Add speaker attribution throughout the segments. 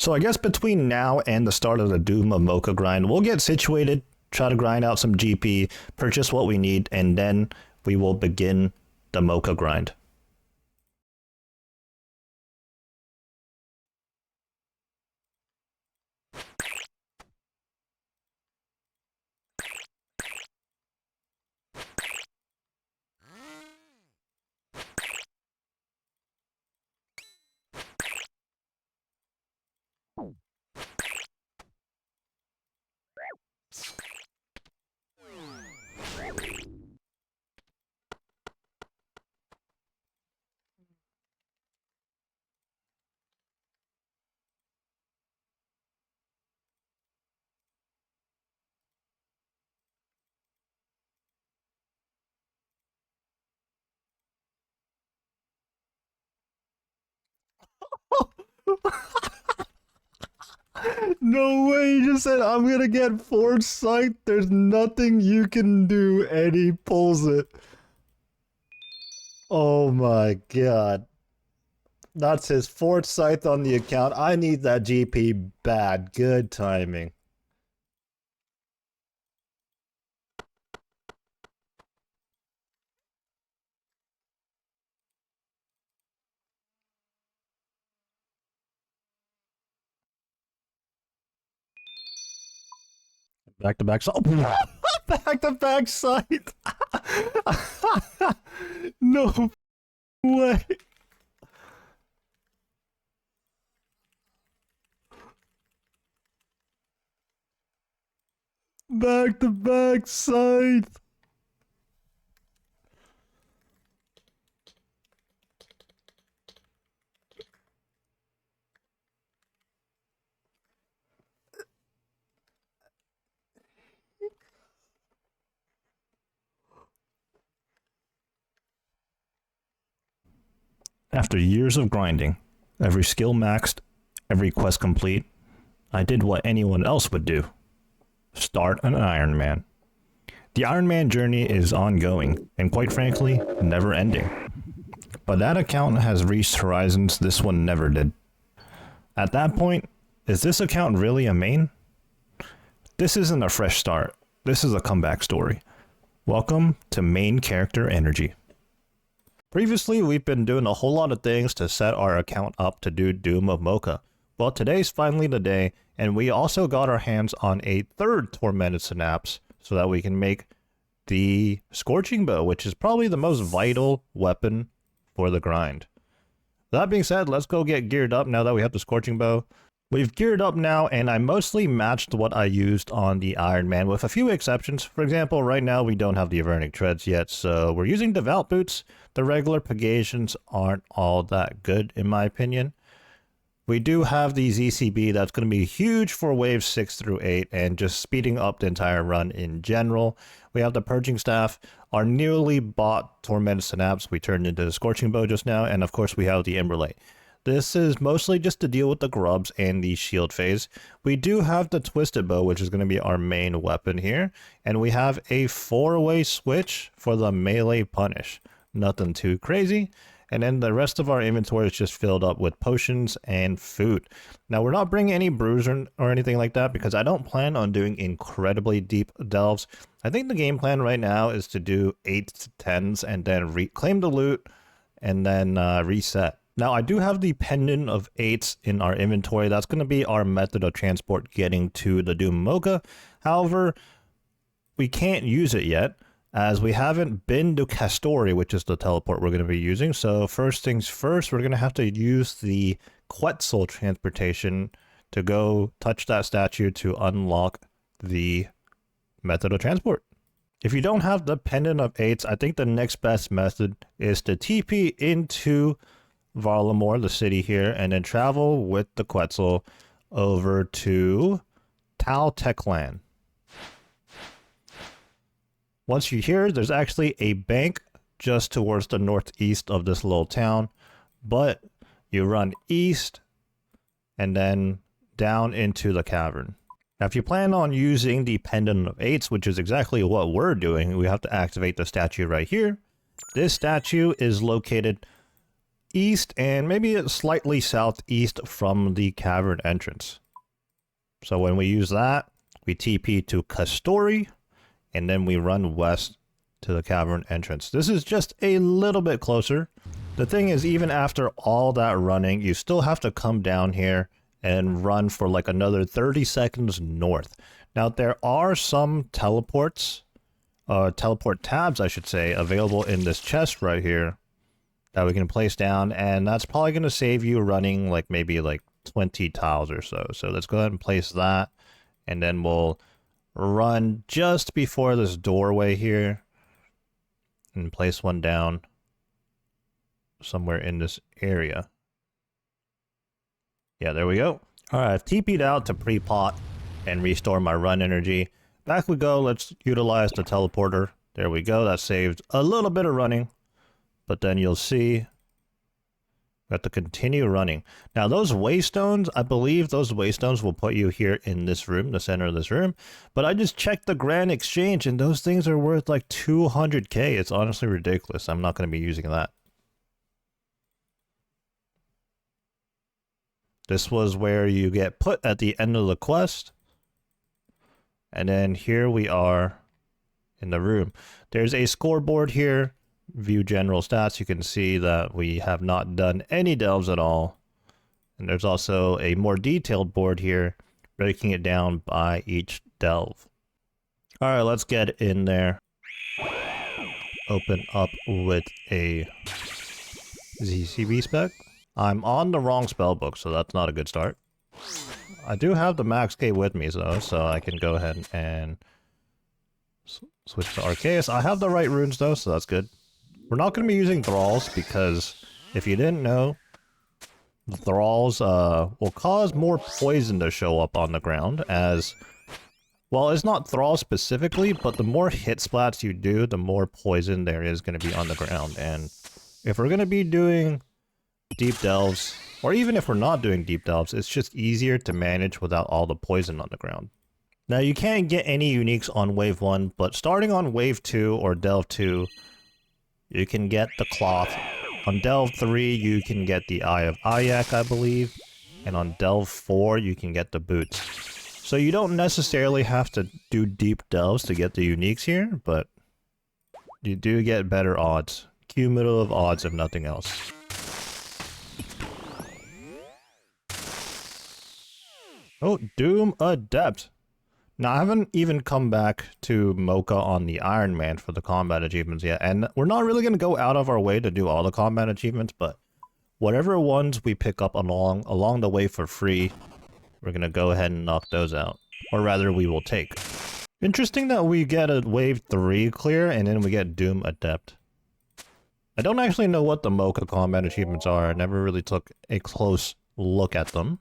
Speaker 1: So I guess between now and the start of the Doom of Mocha grind, we'll get situated, try to grind out some GP, purchase what we need, and then we will begin the Mocha grind. No way, he just said, I'm gonna get foresight. There's nothing you can do, and he pulls it. Oh my god. That's his foresight on the account. I need that GP bad. Good timing. Back to back side. Back to back side. No way. Back to back side. After years of grinding, every skill maxed, every quest complete, I did what anyone else would do. Start an Iron Man. The Iron Man journey is ongoing, and quite frankly, never ending. But that account has reached horizons this one never did. At that point, is this account really a main? This isn't a fresh start, this is a comeback story. Welcome to Main Character Energy. Previously, we've been doing a whole lot of things to set our account up to do Doom of Mocha. Well, today's finally the day, and we also got our hands on a third Tormented Synapse so that we can make the Scorching Bow, which is probably the most vital weapon for the grind. That being said, let's go get geared up now that we have the Scorching Bow. We've geared up now, and I mostly matched what I used on the Iron Man with a few exceptions. For example, right now we don't have the Avernic Treads yet, so we're using Devout Boots. The regular Pagations aren't all that good in my opinion. We do have the ZCB that's going to be huge for waves 6 through 8 and just speeding up the entire run in general. We have the Purging Staff, our newly bought Tormented Synapse we turned into the Scorching Bow just now, and of course we have the Emberlight. This is mostly just to deal with the grubs and the shield phase. We do have the Twisted Bow, which is going to be our main weapon here, and we have a 4-way switch for the melee punish. Nothing too crazy. And then the rest of our inventory is just filled up with potions and food. Now, we're not bringing any brews or anything like that because I don't plan on doing incredibly deep delves. I think the game plan right now is to do 8 to 10s and then reclaim the loot and then reset. Now, I do have the Pendant of 8s in our inventory. That's going to be our method of transport getting to the Doom Mocha. However, we can't use it yet, as we haven't been to Castori, which is the teleport we're going to be using. So first things first, we're going to have to use the Quetzal transportation to go touch that statue to unlock the method of transport. If you don't have the Pendant of 8s, I think the next best method is to TP into Varlamore, the city here, and then travel with the Quetzal over to Tal Techland. Once you're here, there's actually a bank just towards the northeast of this little town, but you run east and then down into the cavern. Now, if you plan on using the Pendant of 8s, which is exactly what we're doing, we have to activate the statue right here. This statue is located east and maybe slightly southeast from the cavern entrance. So when we use that, we TP to Castori, and then we run west to the cavern entrance. This is just a little bit closer. The thing is, even after all that running, you still have to come down here and run for like another 30 seconds north. Now, there are some teleport tabs, I should say, available in this chest right here that we can place down, and that's probably going to save you running like maybe like 20 tiles or so. So let's go ahead and place that, and then we'll run just before this doorway here and place one down somewhere in this area. Yeah, there we go. All right, I've TP'd out to pre-pot and restore my run energy. Back we go. Let's utilize the teleporter. There we go. That saved a little bit of running, but then you'll see we have to continue running. Now, those waystones, I believe those waystones will put you here in this room, the center of this room. But I just checked the Grand Exchange, and those things are worth like 200k. It's honestly ridiculous. I'm not going to be using that. This was where you get put at the end of the quest. And then here we are in the room. There's a scoreboard here. View general stats. You can see that we have not done any delves at all. And there's also a more detailed board here, breaking it down by each delve. All right, let's get in there. Open up with a ZCB spec. I'm on the wrong spellbook, so that's not a good start. I do have the max K with me, though, so I can go ahead and switch to Arceus. I have the right runes, though, so that's good. We're not going to be using Thralls because, if you didn't know, the Thralls will cause more poison to show up on the ground as... Well, it's not Thrall specifically, but the more hit splats you do, the more poison there is going to be on the ground. And if we're going to be doing deep delves, or even if we're not doing deep delves, it's just easier to manage without all the poison on the ground. Now, you can't get any uniques on Wave 1, but starting on Wave 2 or Delve 2, you can get the cloth. On Delve 3, you can get the Eye of Ayak, I believe. And on Delve 4, you can get the boots. So you don't necessarily have to do deep delves to get the uniques here, but you do get better odds. Cumulative odds if nothing else. Oh, Doom Adept. Now, I haven't even come back to Mocha on the Iron Man for the combat achievements yet, and we're not really going to go out of our way to do all the combat achievements, but whatever ones we pick up along the way for free, we're going to go ahead and knock those out. Or rather, we will take. Interesting that we get a Wave 3 clear, and then we get Doom Adept. I don't actually know what the Mocha combat achievements are. I never really took a close look at them.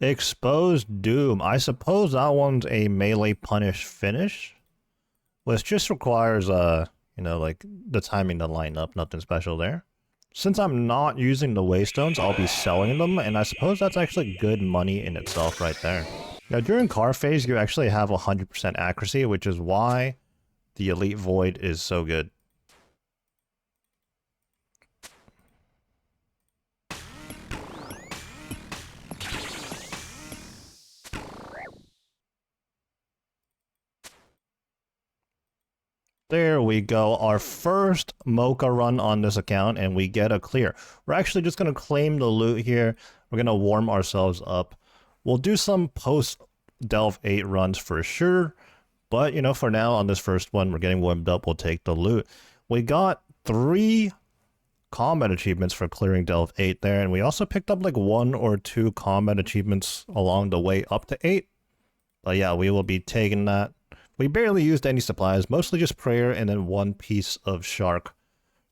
Speaker 1: Exposed Doom. I suppose that one's a melee punish finish, which just requires, you know, like the timing to line up. Nothing special there. Since I'm not using the waystones, I'll be selling them, and I suppose that's actually good money in itself right there. Now, during car phase, you actually have 100% accuracy, which is why the Elite Void is so good. There we go, our first Mocha run on this account, and we get a clear. We're actually just going to claim the loot here. We're going to warm ourselves up. We'll do some post-Delve 8 runs for sure, but, you know, for now, on this first one, we're getting warmed up. We'll take the loot. We got 3 combat achievements for clearing Delve 8 there, and we also picked up like 1 or 2 combat achievements along the way up to 8. But yeah, we will be taking that. We barely used any supplies, mostly just prayer and then 1 piece of shark,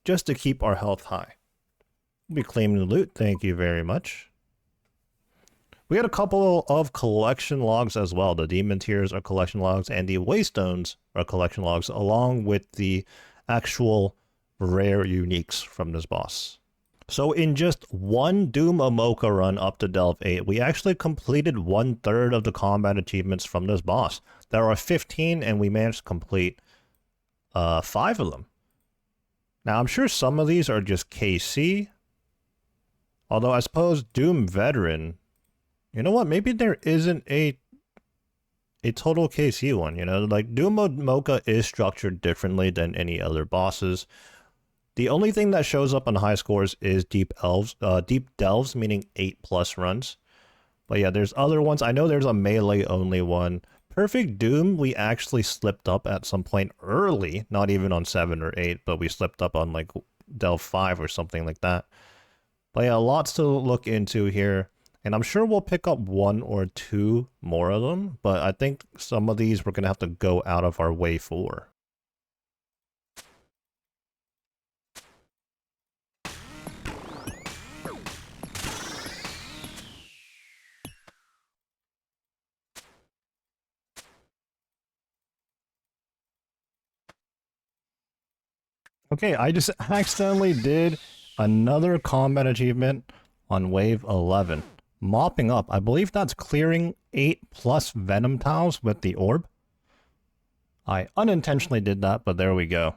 Speaker 1: just to keep our health high. We'll be claiming the loot, thank you very much. We had a couple of collection logs as well. The demon tears are collection logs, and the waystones are collection logs, along with the actual rare uniques from this boss. So in just one Doom of Mocha run up to Delve 8, we actually completed 1/3 of the combat achievements from this boss. There are 15, and we managed to complete 5 of them. Now, I'm sure some of these are just KC. Although I suppose Doom Veteran, you know what? Maybe there isn't a total KC one, you know? Like, Doom Mocha is structured differently than any other bosses. The only thing that shows up on high scores is Deep Delves, meaning 8+ runs. But yeah, there's other ones. I know there's a melee only one. Perfect Doom, we actually slipped up at some point early, not even on 7 or 8, but we slipped up on like Delve 5 or something like that. But yeah, lots to look into here. And I'm sure we'll pick up 1 or 2 more of them, but I think some of these we're going to have to go out of our way for. Okay, I just accidentally did another combat achievement on wave 11. Mopping up. I believe that's clearing 8+ venom tiles with the orb. I unintentionally did that, but there we go.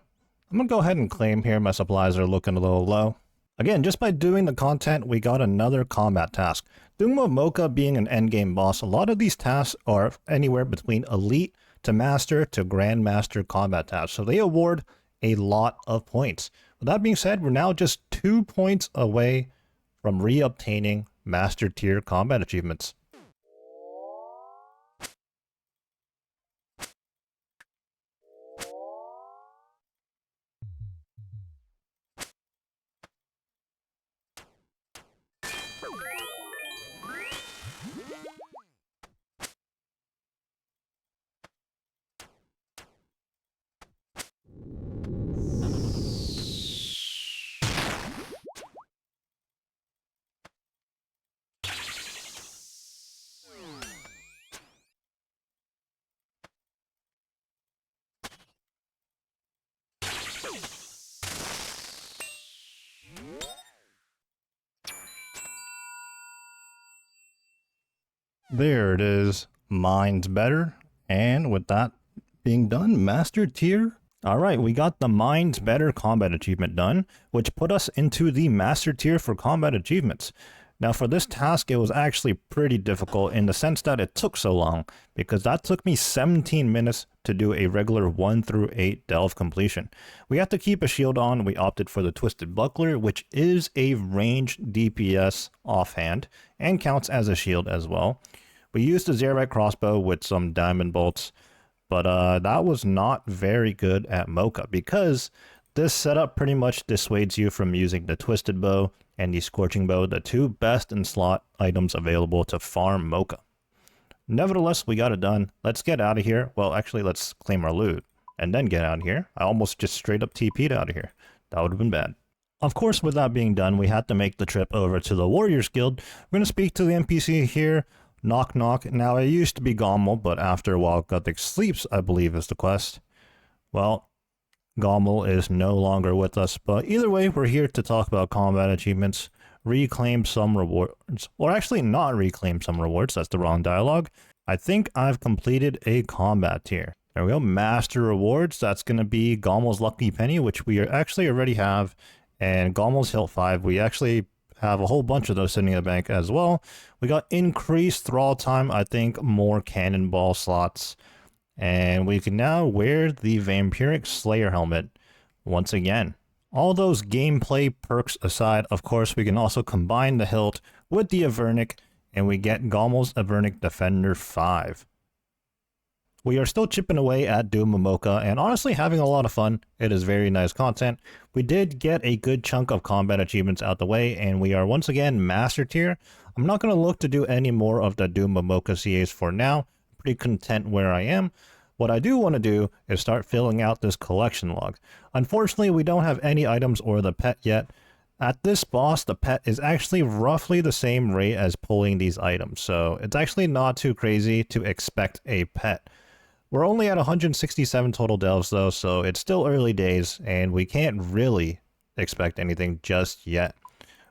Speaker 1: I'm gonna go ahead and claim here. My supplies are looking a little low. Again, just by doing the content, we got another combat task. Doom of Mocha being an endgame boss, a lot of these tasks are anywhere between elite to master to grandmaster combat tasks, so they award a lot of points. With that being said, we're now just 2 points away from re-obtaining master tier combat achievements. There it is. Mine's better. And with that being done, master tier. Alright, we got the Mine's Better combat achievement done, which put us into the master tier for combat achievements. Now for this task, it was actually pretty difficult in the sense that it took so long, because that took me 17 minutes to do a regular 1 through 8 delve completion. We had to keep a shield on. We opted for the Twisted Buckler, which is a ranged DPS offhand, and counts as a shield as well. We used a Zerite crossbow with some diamond bolts, but that was not very good at Mocha, because this setup pretty much dissuades you from using the Twisted Bow and the Scorching Bow, the 2 best in slot items available to farm Mocha. Nevertheless, we got it done. Let's get out of here. Well, actually, let's claim our loot and then get out of here. I almost just straight up TP'd out of here. That would have been bad. Of course, with that being done, we had to make the trip over to the Warriors Guild. We're going to speak to the NPC here. Knock knock. Now, it used to be Gommel, but after a while, Gothic sleeps, I believe, is the quest. Well, Gommel is no longer with us, but either way, we're here to talk about combat achievements, reclaim some rewards, or actually not reclaim some rewards, that's the wrong dialogue. I think I've completed a combat tier. There we go, master rewards, that's going to be Gommel's Lucky Penny, which we actually already have, and Gommel's Hilt 5, we actually have a whole bunch of those sitting in the bank as well. We got increased thrall time, I think more cannonball slots, and we can now wear the Vampiric Slayer helmet once again. All those gameplay perks aside, of course, we can also combine the hilt with the Avernic, and we get Gommel's Avernic Defender 5. We are still chipping away at Doom of Mocha and honestly having a lot of fun. It is very nice content. We did get a good chunk of combat achievements out the way, and we are once again master tier. I'm not going to look to do any more of the Doom of Mocha CAs for now. I'm pretty content where I am. What I do want to do is start filling out this collection log. Unfortunately, we don't have any items or the pet yet. At this boss, the pet is actually roughly the same rate as pulling these items, so it's actually not too crazy to expect a pet. We're only at 167 total delves though, so it's still early days, and we can't really expect anything just yet.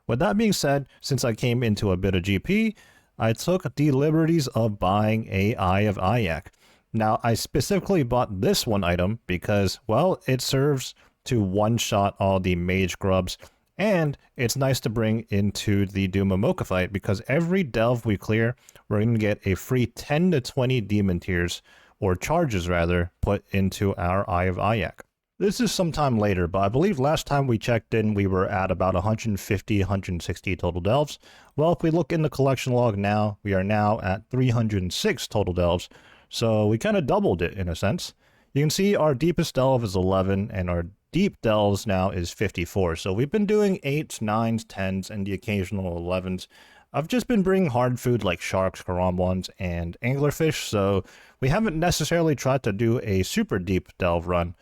Speaker 1: With that being said, since I came into a bit of GP, I took the liberties of buying a Eye of Ayak. Now, I specifically bought this one item because, well, it serves to one-shot all the mage grubs, and it's nice to bring into the Doom of Mocha fight because every delve we clear, we're going to get a free 10 to 20 demon tears, or charges rather, put into our Eye of Ayak. This is sometime later, but I believe last time we checked in, we were at about 150, 160 total delves. Well, if we look in the collection log now, we are now at 306 total delves, so we kind of doubled it in a sense. You can see our deepest delve is 11, and our deep delves now is 54. So we've been doing 8s, 9s, 10s, and the occasional 11s. I've just been bringing hard food like sharks, karamwans, and anglerfish, so we haven't necessarily tried to do a super deep delve run.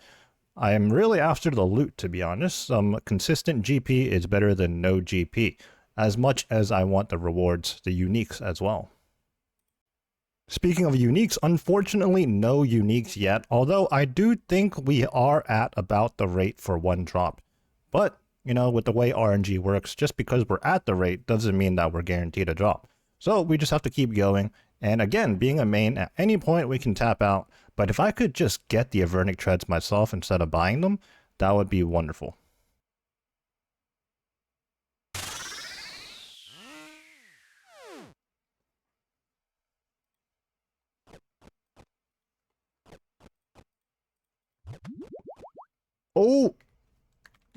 Speaker 1: I am really after the loot, to be honest. Some consistent GP is better than no GP, as much as I want the rewards, the uniques as well. Speaking of uniques, unfortunately no uniques yet, although I do think we are at about the rate for one drop. But, you know, with the way RNG works, just because we're at the rate doesn't mean that we're guaranteed a drop. So we just have to keep going. And again, being a main, at any point we can tap out, but if I could just get the Avernic Treads myself instead of buying them, that would be wonderful. Oh!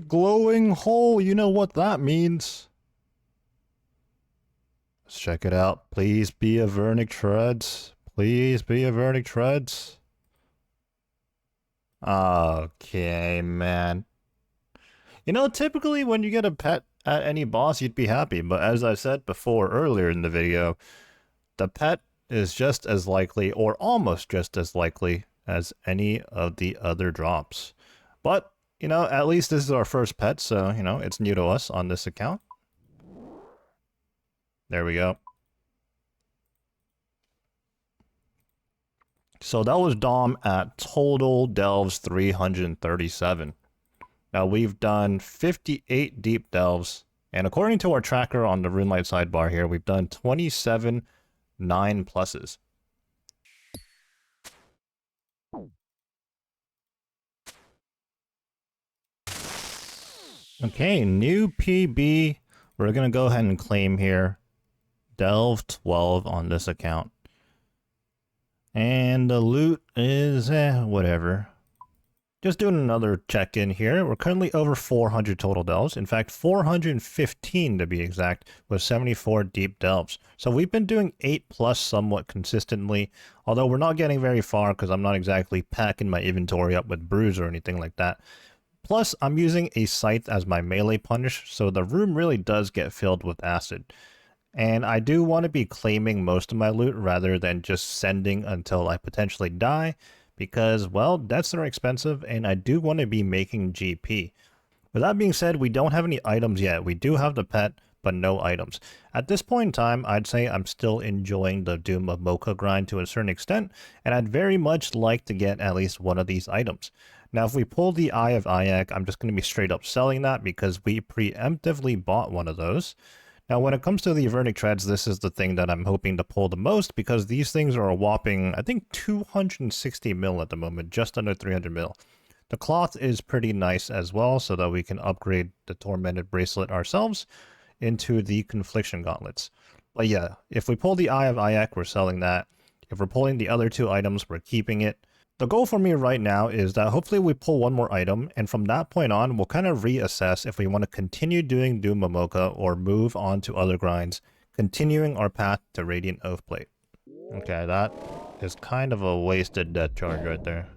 Speaker 1: Glowing hole, you know what that means. Let's check it out. Please be Avernic Treads. Please be Avernic Treads. Okay, man. You know, typically when you get a pet at any boss, you'd be happy. But as I said before earlier in the video, the pet is just as likely, or almost just as likely, as any of the other drops. But, you know, at least this is our first pet, so, you know, it's new to us on this account. There we go. So that was Dom at total delves 337. Now we've done 58 deep delves, and according to our tracker on the Runelight sidebar here, we've done 27 9 pluses. Okay, new PB. We're going to go ahead and claim here. Delve 12 on this account. And the loot is, whatever. Just doing another check-in here. We're currently over 400 total delves. In fact, 415 to be exact, with 74 deep delves. So we've been doing 8 plus somewhat consistently, although we're not getting very far because I'm not exactly packing my inventory up with brews or anything like that. Plus, I'm using a scythe as my melee punish, so the room really does get filled with acid. And I do want to be claiming most of my loot rather than just sending until I potentially die, because, well, deaths are expensive and I do want to be making GP. With that being said, we don't have any items yet. We do have the pet, but no items. At this point in time, I'd say I'm still enjoying the Doom of Mocha grind to a certain extent, and I'd very much like to get at least one of these items. Now, if we pull the Eye of Ayak, I'm just going to be straight up selling that because we preemptively bought one of those. Now, when it comes to the Avernic Treads, this is the thing that I'm hoping to pull the most because these things are a whopping, I think, 260 mil at the moment, just under 300 mil. The cloth is pretty nice as well, so that we can upgrade the Tormented Bracelet ourselves into the Confliction Gauntlets. But yeah, if we pull the Eye of Ayak, we're selling that. If we're pulling the other two items, we're keeping it. The goal for me right now is that hopefully we pull one more item, and from that point on, we'll kind of reassess if we want to continue doing Doom of Mocha or move on to other grinds, continuing our path to Radiant Oathplate. Okay, that is kind of a wasted death charge right there.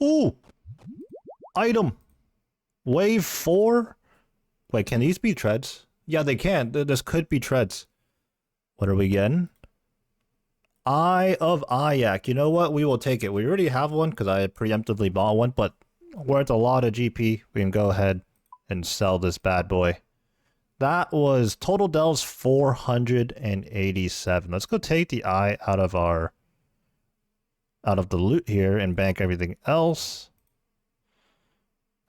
Speaker 1: Ooh! Item! Wave 4? Wait, can these be treads? Yeah, they can. This could be treads. What are we getting? Eye of Ayak. You know what? We will take it. We already have one because I preemptively bought one, but worth a lot of GP. We can go ahead and sell this bad boy. That was total delves 487. Let's go take the eye out of our out of the loot here and bank everything else.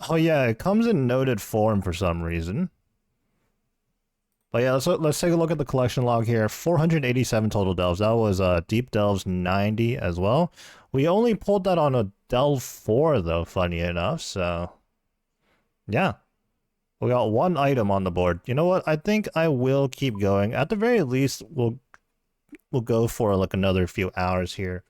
Speaker 1: Oh yeah, it comes in noted form for some reason. But yeah, let's take a look at the collection log here. 487 total delves. That was deep delves 90 as well. We only pulled that on a delve 4 though, funny enough. So yeah, we got one item on the board. You know what? I think I will keep going. At the very least, we'll go for like another few hours here,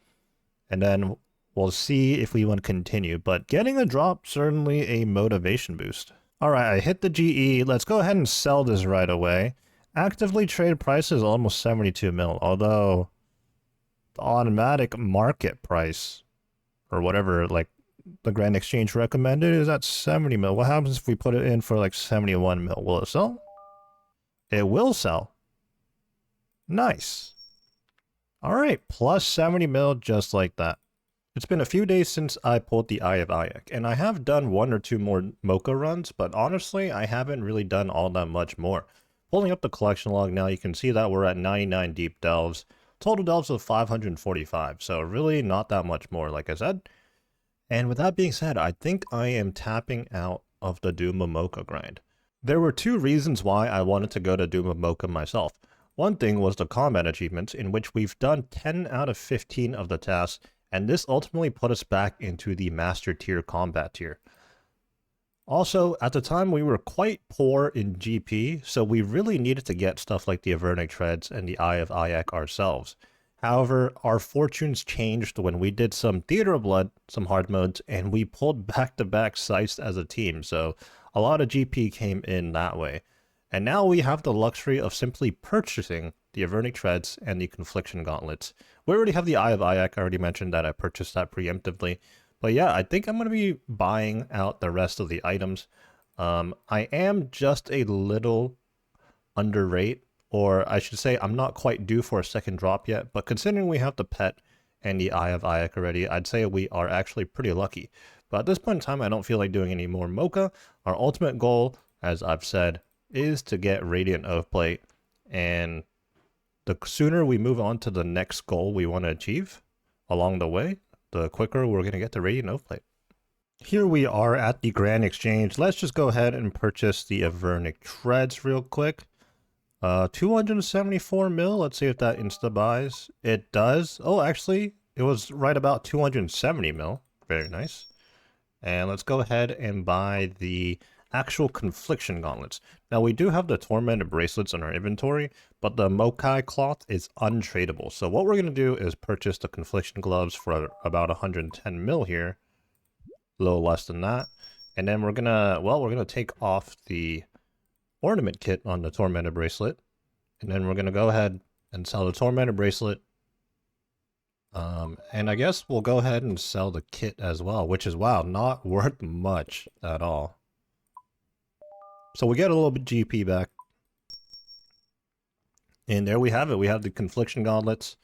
Speaker 1: and then we'll see if we want to continue. But getting a drop, certainly a motivation boost. All right, I hit the GE. Let's go ahead and sell this right away. Actively traded price is almost 72 mil, although the automatic market price, or whatever, like the Grand Exchange recommended, is at 70 mil. What happens if we put it in for like 71 mil? Will it sell? It will sell. Nice. All right, plus 70 mil just like that. It's been a few days since I pulled the Eye of Ayak, and I have done one or two more Mocha runs, but honestly, I haven't really done all that much more. Pulling up the collection log now, you can see that we're at 99 deep delves, total delves of 545, so really not that much more, like I said. And with that being said, I think I am tapping out of the Doom of Mocha grind. There were two reasons why I wanted to go to Doom of Mocha myself. One thing was the combat achievements, in which we've done 10 out of 15 of the tasks, and this ultimately put us back into the master tier combat tier. Also, at the time we were quite poor in GP, so we really needed to get stuff like the Avernic Treads and the Eye of Ayak ourselves. However, our fortunes changed when we did some Theater of Blood, some hard modes, and we pulled back-to-back sites as a team, so a lot of GP came in that way. And now we have the luxury of simply purchasing the Avernic Treads and the Confliction Gauntlets. We already have the Eye of Ayak. I already mentioned that I purchased that preemptively. But yeah, I think I'm going to be buying out the rest of the items. I am just a little underrate, or I should say I'm not quite due for a second drop yet, but considering we have the pet and the Eye of Ayak already, I'd say we are actually pretty lucky. But at this point in time, I don't feel like doing any more Mocha. Our ultimate goal, as I've said, is to get Radiant Oathplate, and the sooner we move on to the next goal we want to achieve along the way, the quicker we're going to get to Radiant Oathplate. Here we are at the Grand Exchange. Let's just go ahead and purchase the Avernic Treads real quick. 274 mil. Let's see if that insta buys. It does. Oh, actually, it was right about 270 mil. Very nice. And let's go ahead and buy the actual Confliction Gauntlets. Now, we do have the Tormented Bracelets in our inventory, but the Mocha Cloth is untradeable. So what we're going to do is purchase the Confliction Gloves for about 110 mil here. A little less than that. And then we're going to take off the Ornament Kit on the Tormented Bracelet. And then we're going to go ahead and sell the Tormented Bracelet. And I guess we'll go ahead and sell the kit as well, which is, wow, not worth much at all. So we get a little bit GP back. And there we have it. We have the Confliction Gauntlets.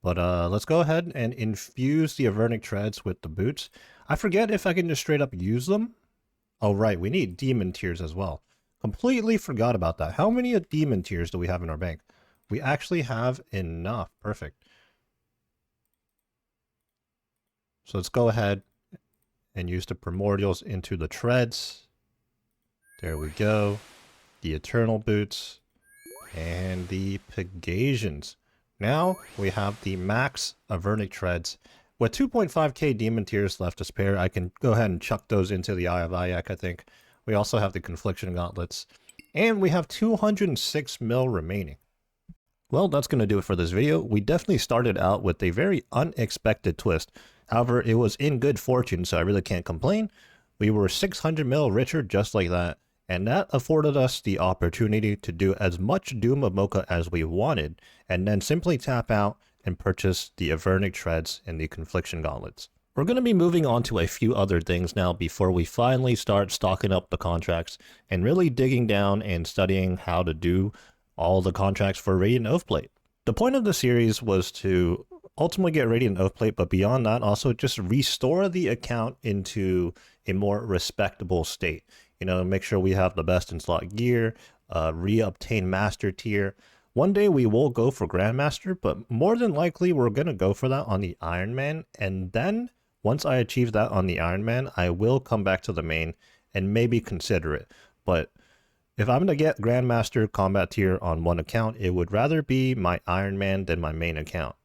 Speaker 1: But let's go ahead and infuse the Avernic Treads with the boots. I forget if I can just straight up use them. Oh, right. We need Demon Tears as well. Completely forgot about that. How many Demon Tears do we have in our bank? We actually have enough. Perfect. So let's go ahead and use the Primordials into the Treads. There we go. The Eternal Boots. And the Pegasians. Now we have the max Avernic Treads. With 2.5k Demon Tears left to spare, I can go ahead and chuck those into the Eye of Ayak, I think. We also have the Confliction Gauntlets. And we have 206 mil remaining. Well, that's going to do it for this video. We definitely started out with a very unexpected twist. However, it was in good fortune, so I really can't complain. We were 600 mil richer just like that. And that afforded us the opportunity to do as much Doom of Mocha as we wanted, and then simply tap out and purchase the Avernic Treads and the Confliction Gauntlets. We're going to be moving on to a few other things now before we finally start stocking up the contracts and really digging down and studying how to do all the contracts for Radiant Oathplate. The point of the series was to ultimately get Radiant Oathplate, but beyond that, also just restore the account into a more respectable state. You know, make sure we have the best in slot gear, re-obtain master tier. One day we will go for Grandmaster, but more than likely we're going to go for that on the Iron Man. And then once I achieve that on the Iron Man, I will come back to the main and maybe consider it. But if I'm going to get Grandmaster combat tier on one account, it would rather be my Iron Man than my main account.